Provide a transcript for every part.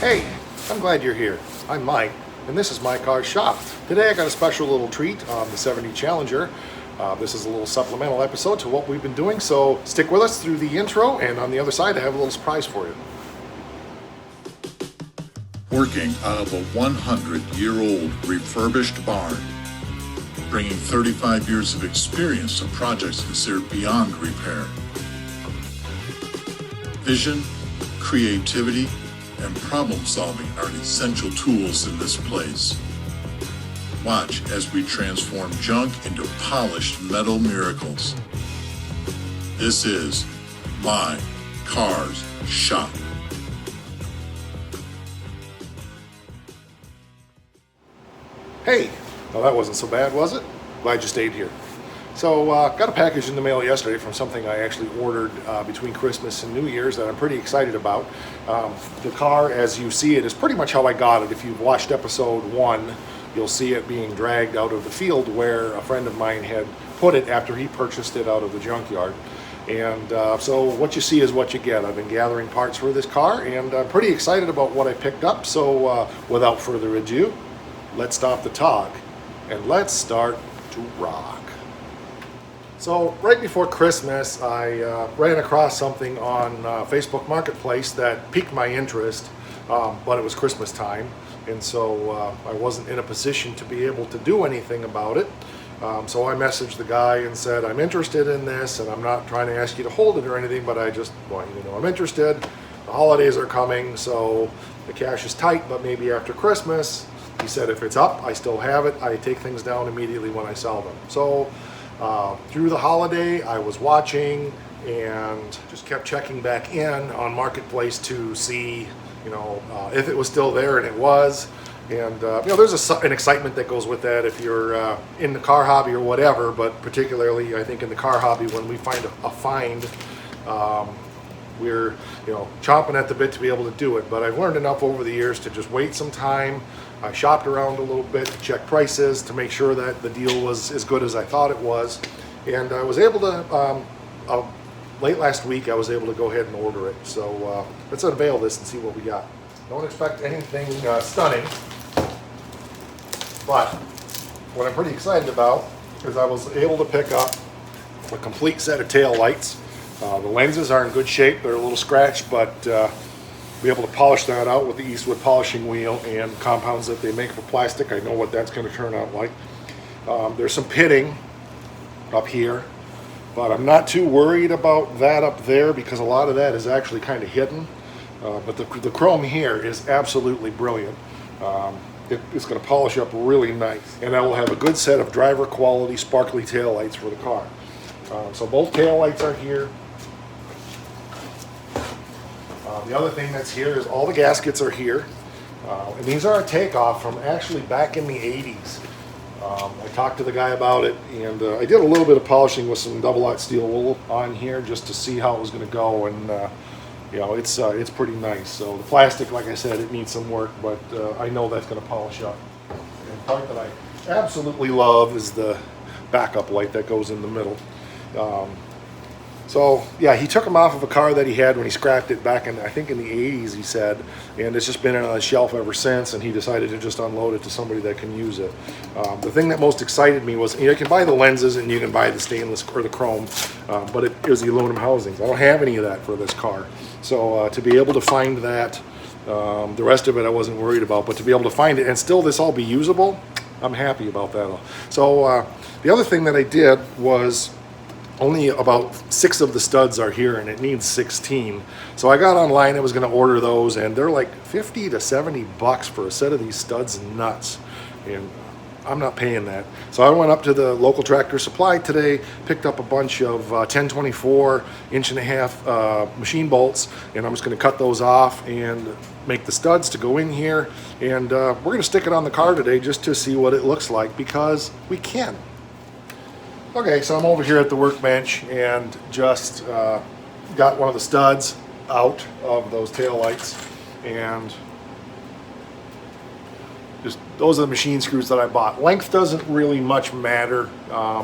Hey, I'm glad you're here. I'm Mike, and this is My Car Shop. Today I got a special little treat on the 70 Challenger. This is a little supplemental episode to what we've been doing, so stick with us through the intro, and on the other side I have a little surprise for you. Working out of a 100-year-old refurbished barn, bringing 35 years of experience to projects considered beyond repair. Vision, creativity, and problem solving are essential tools in this place. Watch as we transform junk into polished metal miracles. This is My Car's Shop. Hey, well that wasn't so bad, was it? Glad you stayed here. So, got a package in the mail yesterday from something I actually ordered between Christmas and New Year's that I'm pretty excited about. The car, as you see it, is pretty much how I got it. If you've watched episode 1, you'll see it being dragged out of the field where a friend of mine had put it after he purchased it out of the junkyard. And so what you see is what you get. I've been gathering parts for this car, and I'm pretty excited about what I picked up. So without further ado, let's stop the talk and let's start to rock. So right before Christmas, I ran across something on Facebook Marketplace that piqued my interest, but it was Christmas time, and so I wasn't in a position to be able to do anything about it. So I messaged the guy and said, I'm interested in this, and I'm not trying to ask you to hold it or anything, but I just want you to know I'm interested. The holidays are coming, so the cash is tight, but maybe after Christmas. He said if it's up, I still have it. I take things down immediately when I sell them. So through the holiday, I was watching and just kept checking back in on Marketplace to see, if it was still there, and it was. And there's an excitement that goes with that if you're in the car hobby or whatever. But particularly, I think in the car hobby, when we find a find, we're chomping at the bit to be able to do it. But I've learned enough over the years to just wait some time. I shopped around a little bit to check prices to make sure that the deal was as good as I thought it was, and I was able to late last week I was able to go ahead and order it. So let's unveil this and see what we got. Don't expect anything stunning, but what I'm pretty excited about is I was able to pick up a complete set of tail lights. The lenses are in good shape. They're a little scratched, but be able to polish that out with the Eastwood polishing wheel and compounds that they make for plastic. I know what that's going to turn out like. There's some pitting up here, but I'm not too worried about that up there because a lot of that is actually kind of hidden. But the chrome here is absolutely brilliant. It's going to polish up really nice, and I will have a good set of driver quality sparkly tail lights for the car. So both tail lights are here. The other thing that's here is all the gaskets are here, and these are a takeoff from actually back in the 80s. I talked to the guy about it, and I did a little bit of polishing with some double-aught steel wool on here just to see how it was going to go, and it's pretty nice. So the plastic, like I said, it needs some work, but I know that's going to polish up. And the part that I absolutely love is the backup light that goes in the middle. So yeah, he took them off of a car that he had when he scrapped it back in, I think in the 80s, he said, and it's just been on a shelf ever since, and he decided to just unload it to somebody that can use it. The thing that most excited me was, you can buy the lenses and you can buy the stainless or the chrome, but it was the aluminum housings. I don't have any of that for this car. So to be able to find that, the rest of it I wasn't worried about, but to be able to find it and still this all be usable, I'm happy about that. So the other thing that I did was, only about 6 of the studs are here, and it needs 16. So I got online, I was going to order those, and they're like 50 to 70 bucks for a set of these studs nuts. And I'm not paying that. So I went up to the local Tractor Supply today, picked up a bunch of 1024 1.5 machine bolts, and I'm just going to cut those off and make the studs to go in here. And we're going to stick it on the car today just to see what it looks like, because we can. Okay, so I'm over here at the workbench and just got one of the studs out of those tail lights, and just those are the machine screws that I bought. Length doesn't really much matter,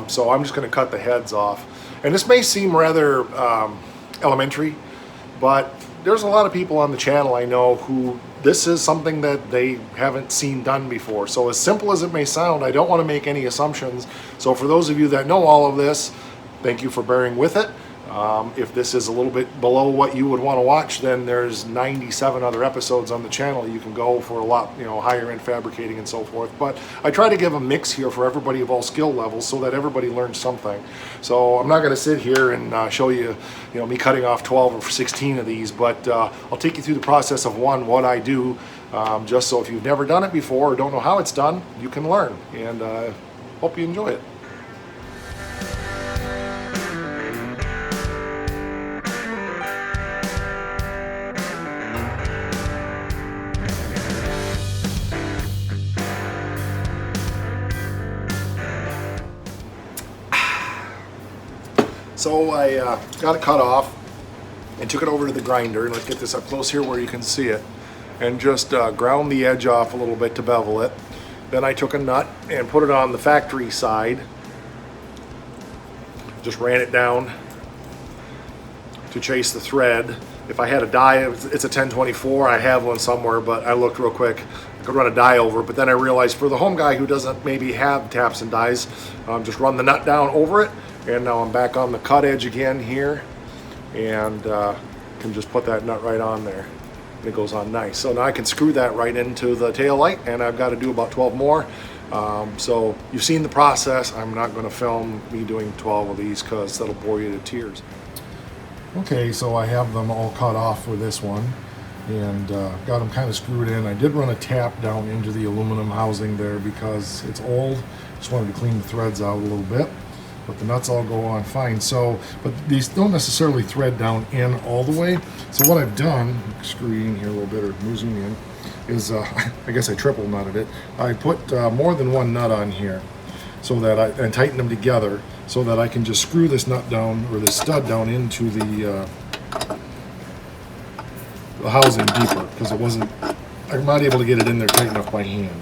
so I'm just going to cut the heads off. And this may seem rather elementary, but there's a lot of people on the channel I know who this is something that they haven't seen done before. So as simple as it may sound, I don't want to make any assumptions. So for those of you that know all of this, thank you for bearing with it. If this is a little bit below what you would want to watch, then there's 97 other episodes on the channel. You can go for a lot, higher end fabricating and so forth. But I try to give a mix here for everybody of all skill levels so that everybody learns something. So I'm not going to sit here and show you, me cutting off 12 or 16 of these, but I'll take you through the process of what I do, just so if you've never done it before or don't know how it's done, you can learn. And hope you enjoy it. So I got it cut off and took it over to the grinder, and let's get this up close here where you can see it, and just ground the edge off a little bit to bevel it. Then I took a nut and put it on the factory side, just ran it down to chase the thread. If I had a die, it's a 1024, I have one somewhere, but I looked real quick, I could run a die over it, but then I realized for the home guy who doesn't maybe have taps and dies, just run the nut down over it. And now I'm back on the cut edge again here, and can just put that nut right on there. And it goes on nice. So now I can screw that right into the tail light, and I've got to do about 12 more. So you've seen the process. I'm not going to film me doing 12 of these because that'll bore you to tears. Okay, so I have them all cut off for this one, and got them kind of screwed in. I did run a tap down into the aluminum housing there because it's old. Just wanted to clean the threads out a little bit. But the nuts all go on fine. So, but these don't necessarily thread down in all the way. So what I've done, screw you in here a little bit or zoom in, is I guess I triple nutted it. I put more than one nut on here, so that and tighten them together, so that I can just screw this nut down or this stud down into the housing deeper, because I'm not able to get it in there tight enough by hand.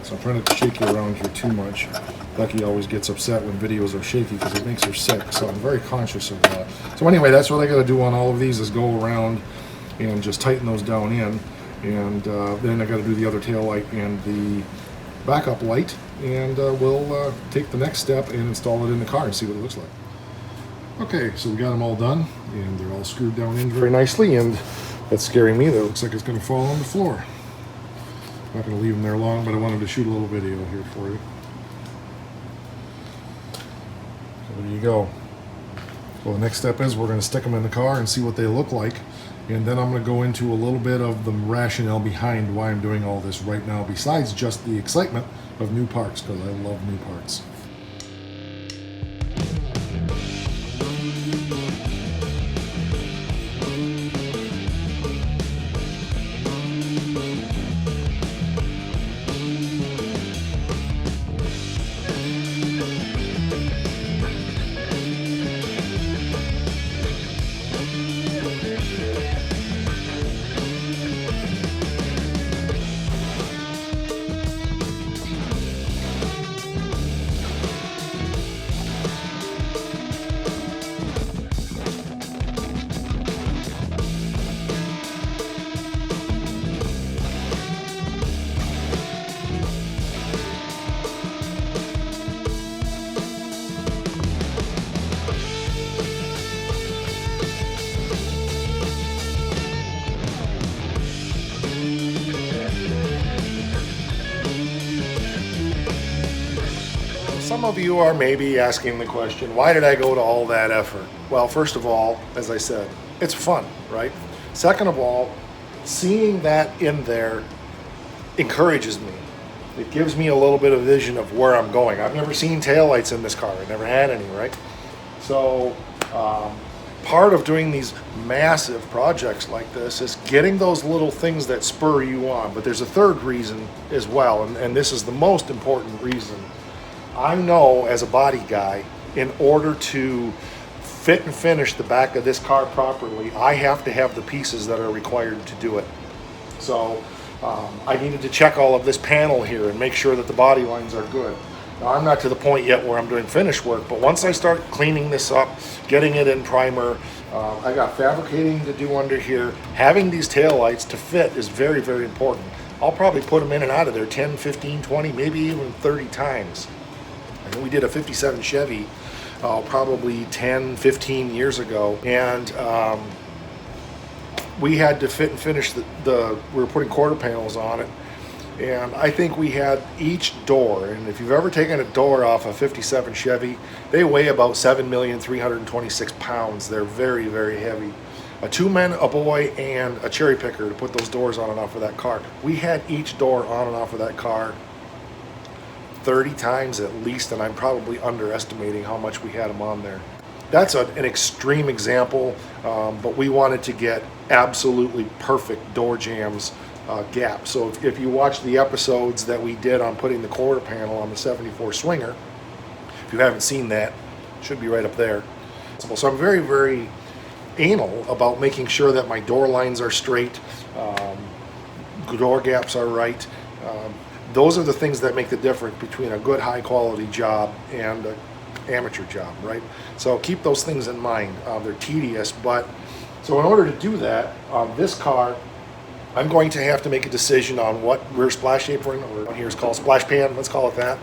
So I'm trying not to shake you around here too much. Becky always gets upset when videos are shaky because it makes her sick, so I'm very conscious of that. So anyway, that's what I got to do on all of these, is go around and just tighten those down in, and then I got to do the other tail light and the backup light, and we'll take the next step and install it in the car and see what it looks like. Okay, so we got them all done, and they're all screwed down in very nicely, and that's scaring me. That looks like it's going to fall on the floor. I'm not going to leave them there long, but I wanted to shoot a little video here for you. There you go. So the next step is we're going to stick them in the car and see what they look like, and then I'm going to go into a little bit of the rationale behind why I'm doing all this right now, besides just the excitement of new parts, because I love new parts. Some of you are maybe asking the question, why did I go to all that effort? Well, first of all, as I said, it's fun, right? Second of all, seeing that in there encourages me. It gives me a little bit of vision of where I'm going. I've never seen taillights in this car. I never had any, right? So part of doing these massive projects like this is getting those little things that spur you on. But there's a third reason as well, and this is the most important reason. I know as a body guy, in order to fit and finish the back of this car properly, I have to have the pieces that are required to do it. So I needed to check all of this panel here and make sure that the body lines are good. Now, I'm not to the point yet where I'm doing finish work, but once I start cleaning this up, getting it in primer, I got fabricating to do under here. Having these taillights to fit is very, very important. I'll probably put them in and out of there 10, 15, 20, maybe even 30 times. I know we did a 57 Chevy probably 10, 15 years ago, and we had to fit and finish we were putting quarter panels on it, and I think we had each door, and if you've ever taken a door off a 57 Chevy, they weigh about 7,326 pounds. They're very, very heavy. Two men, a boy, and a cherry picker to put those doors on and off of that car. We had each door on and off of that car 30 times at least, and I'm probably underestimating how much we had them on there. That's an extreme example, but we wanted to get absolutely perfect door jambs gap. So if you watch the episodes that we did on putting the quarter panel on the 74 Swinger, if you haven't seen that, it should be right up there. So I'm very, very anal about making sure that my door lines are straight, door gaps are right. Those are the things that make the difference between a good high quality job and an amateur job, right? So keep those things in mind. They're tedious, but so in order to do that, on this car, I'm going to have to make a decision on what rear splash apron, or here is called splash pan, let's call it that.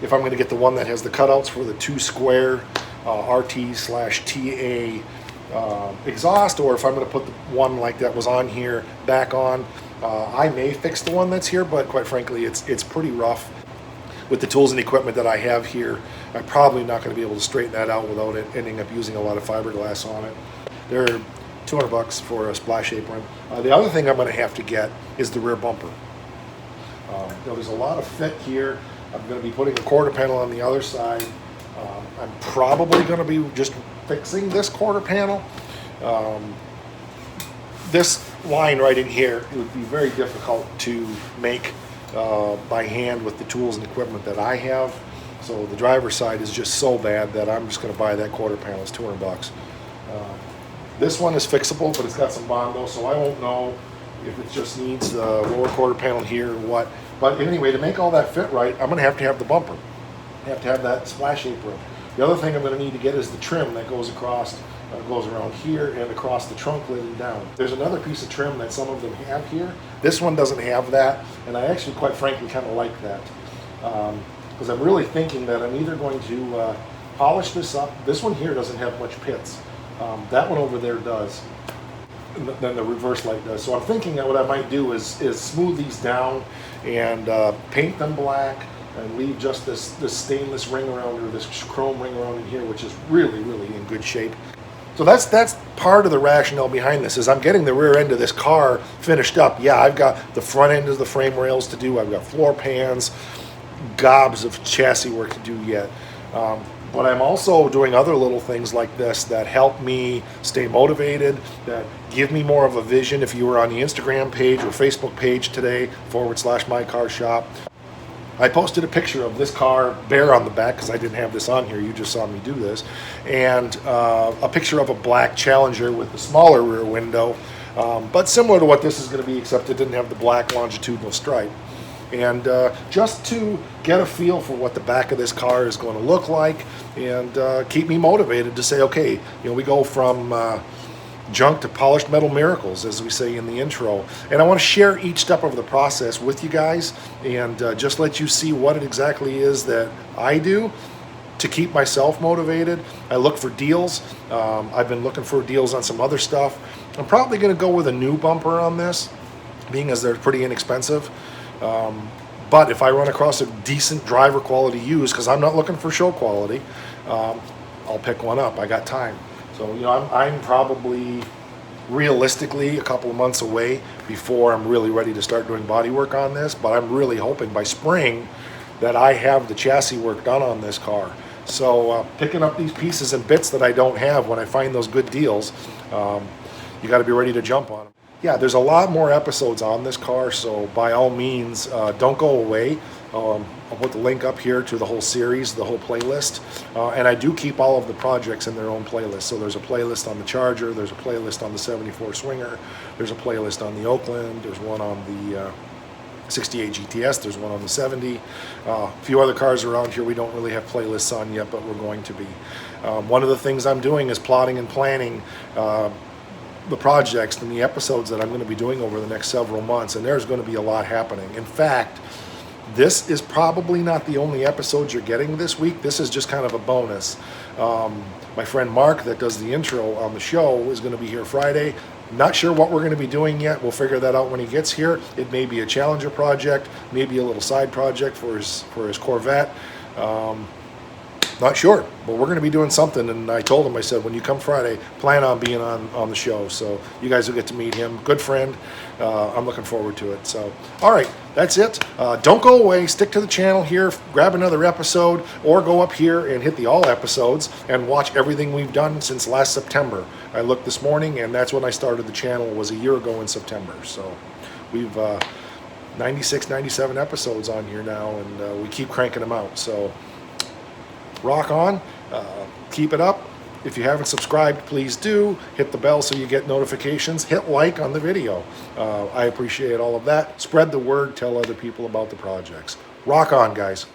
If I'm going to get the one that has the cutouts for the 2 square RT/TA exhaust, or if I'm going to put the one like that was on here back on. I may fix the one that's here, but quite frankly, it's pretty rough. With the tools and equipment that I have here, I'm probably not going to be able to straighten that out without it ending up using a lot of fiberglass on it. They're $200 for a splash apron. The other thing I'm going to have to get is the rear bumper. There's a lot of fit here. I'm going to be putting a quarter panel on the other side. I'm probably going to be just fixing this quarter panel. This line right in here, it would be very difficult to make by hand with the tools and equipment that I have. So the driver's side is just so bad that I'm just going to buy that quarter panel. It's $200. This one is fixable, but it's got some Bondo, so I won't know if it just needs the lower quarter panel here or what. But anyway, to make all that fit right, I'm going to have the bumper. I have to have that splash apron. The other thing I'm going to need to get is the trim that goes across, goes around here and across the trunk lid and down. There's another piece of trim that some of them have here. This one doesn't have that, and I actually, quite frankly, kind of like that. Because I'm really thinking that I'm either going to polish this up. This one here doesn't have much pits. That one over there does. Then the reverse light does. So I'm thinking that what I might do is smooth these down and paint them black and leave just this stainless ring around, or this chrome ring around in here, which is really, really in good shape. So that's part of the rationale behind this, is I'm getting the rear end of this car finished up. Yeah, I've got the front end of the frame rails to do. I've got floor pans, gobs of chassis work to do yet. But I'm also doing other little things like this that help me stay motivated, that give me more of a vision. If you were on the Instagram page or Facebook page today, /mycarshop, I posted a picture of this car bare on the back, because I didn't have this on here, you just saw me do this, and a picture of a black Challenger with the smaller rear window, but similar to what this is going to be, except it didn't have the black longitudinal stripe. And just to get a feel for what the back of this car is going to look like, and keep me motivated to say, okay, we go from junk to polished metal miracles, as we say in the intro. And I want to share each step of the process with you guys, and just let you see what it exactly is that I do to keep myself motivated. I look for deals. I've been looking for deals on some other stuff. I'm probably going to go with a new bumper on this, being as they're pretty inexpensive. But if I run across a decent driver quality used, because I'm not looking for show quality, I'll pick one up. I got time. So, I'm probably realistically a couple of months away before I'm really ready to start doing body work on this, but I'm really hoping by spring that I have the chassis work done on this car. So picking up these pieces and bits that I don't have when I find those good deals, you got to be ready to jump on them. Yeah, there's a lot more episodes on this car, so by all means, don't go away. I'll put the link up here to the whole series, the whole playlist. And I do keep all of the projects in their own playlist. So there's a playlist on the Charger, there's a playlist on the 74 Swinger, there's a playlist on the Oakland, there's one on the 68 GTS. There's one on the 70. A few other cars around here we don't really have playlists on yet, but we're going to be. One of the things I'm doing is plotting and planning the projects and the episodes that I'm going to be doing over the next several months, and there's going to be a lot happening. In fact, this is probably not the only episode you're getting this week. This is just kind of a bonus. My friend Mark that does the intro on the show is going to be here Friday. Not sure what we're going to be doing yet. We'll figure that out when he gets here. It may be a Challenger project, maybe a little side project for his Corvette. Not sure, but we're going to be doing something. And I told him, I said, when you come Friday, plan on being on the show. So you guys will get to meet him. Good friend. I'm looking forward to it. So, all right, that's it. Don't go away. Stick to the channel here. Grab another episode, or go up here and hit the all episodes and watch everything we've done since last September. I looked this morning, and that's when I started the channel. Was a year ago in September. So we've 96, 97 episodes on here now, and we keep cranking them out. So rock on, keep it up. If you haven't subscribed, please do. Hit the bell so you get notifications. Hit like on the video. I appreciate all of that. Spread the word, tell other people about the projects. Rock on, guys.